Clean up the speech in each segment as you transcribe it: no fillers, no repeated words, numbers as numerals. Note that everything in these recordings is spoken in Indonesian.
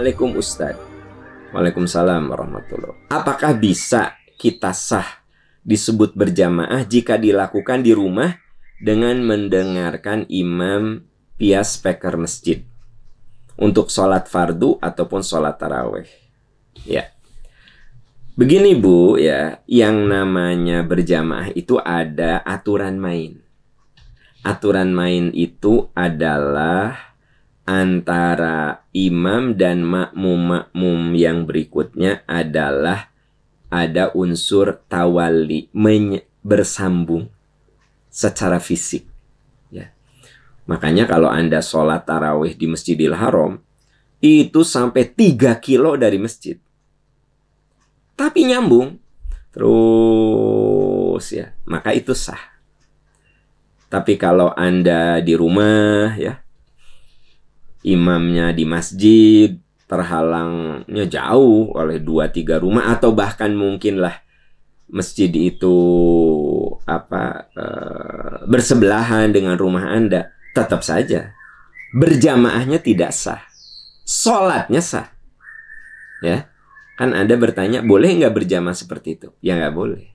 Assalamualaikum Ustadz. Waalaikumsalam warahmatullahi. Apakah bisa kita sah disebut berjamaah jika dilakukan di rumah dengan mendengarkan imam via speaker masjid untuk sholat fardu ataupun sholat taraweh? Ya, begini Bu ya, yang namanya berjamaah itu ada aturan main. Aturan main itu adalah antara imam dan makmum yang berikutnya adalah ada unsur tawali, bersambung secara fisik. Ya. Makanya kalau Anda sholat tarawih di Masjidil Haram, itu sampai 3 kilo dari masjid. Tapi nyambung terus ya, maka itu sah. Tapi kalau Anda di rumah ya, imamnya di masjid, terhalangnya jauh oleh 2-3 rumah, atau bahkan mungkinlah masjid itu bersebelahan dengan rumah Anda, tetap saja berjamaahnya tidak sah, sholatnya sah. Ya, kan Anda bertanya, boleh nggak berjamaah seperti itu? Ya nggak boleh.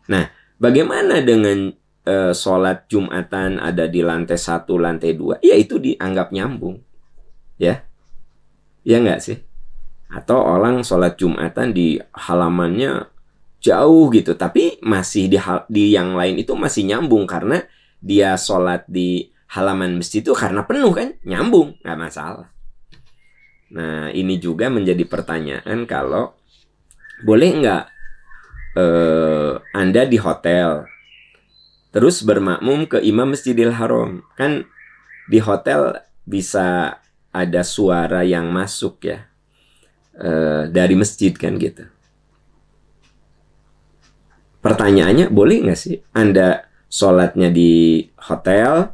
Nah, bagaimana dengan sholat Jumatan ada di lantai 1, lantai 2? Ya itu dianggap nyambung. Ya, ya nggak sih? Atau orang sholat Jumatan di halamannya jauh gitu, tapi masih di yang lain itu masih nyambung karena dia sholat di halaman masjid itu karena penuh kan, nyambung, nggak masalah. Nah, ini juga menjadi pertanyaan, kalau boleh nggak Anda di hotel terus bermakmum ke imam Masjidil Haram? Kan di hotel bisa ada suara yang masuk ya dari masjid kan gitu. Pertanyaannya, boleh nggak sih Anda sholatnya di hotel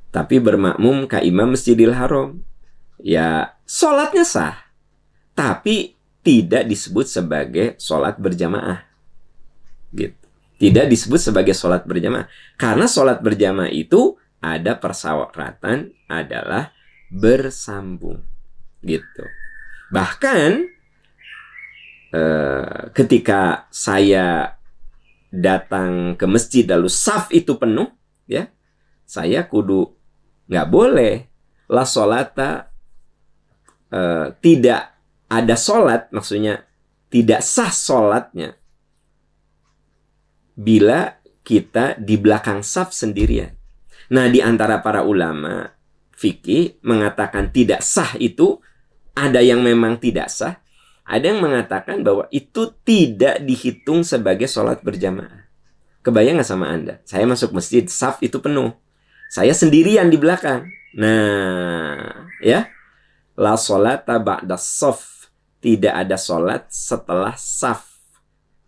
tapi bermakmum ke imam Masjidil Haram? Ya sholatnya sah, tapi tidak disebut sebagai sholat berjamaah gitu. Tidak disebut sebagai sholat berjamaah, karena sholat berjamaah itu ada persyaratan adalah bersambung gitu. Bahkan ketika saya datang ke masjid lalu saf itu penuh ya, saya kudu nggak boleh la sholata, tidak ada sholat, maksudnya tidak sah sholatnya bila kita di belakang saf sendirian. Nah, di antara para ulama fikih mengatakan tidak sah itu, ada yang memang tidak sah, ada yang mengatakan bahwa itu tidak dihitung sebagai sholat berjamaah. Kebayang nggak sama Anda? Saya masuk masjid, saf itu penuh, saya sendirian di belakang. Nah, ya, la sholata ba'da shaf, tidak ada sholat setelah saf.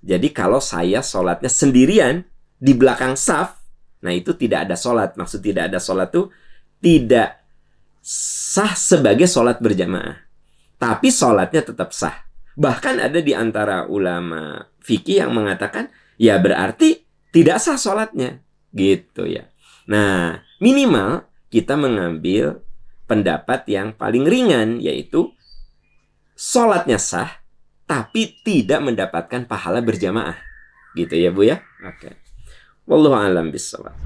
Jadi kalau saya sholatnya sendirian di belakang saf, nah itu tidak ada sholat. Maksud tidak ada sholat itu tidak sah sebagai sholat berjamaah, tapi sholatnya tetap sah. Bahkan ada di antara ulama fikih yang mengatakan, ya berarti tidak sah sholatnya gitu ya. Nah, minimal kita mengambil pendapat yang paling ringan, yaitu sholatnya sah tapi tidak mendapatkan pahala berjamaah gitu ya Bu ya. Oke. Wallahu a'lam bishawab.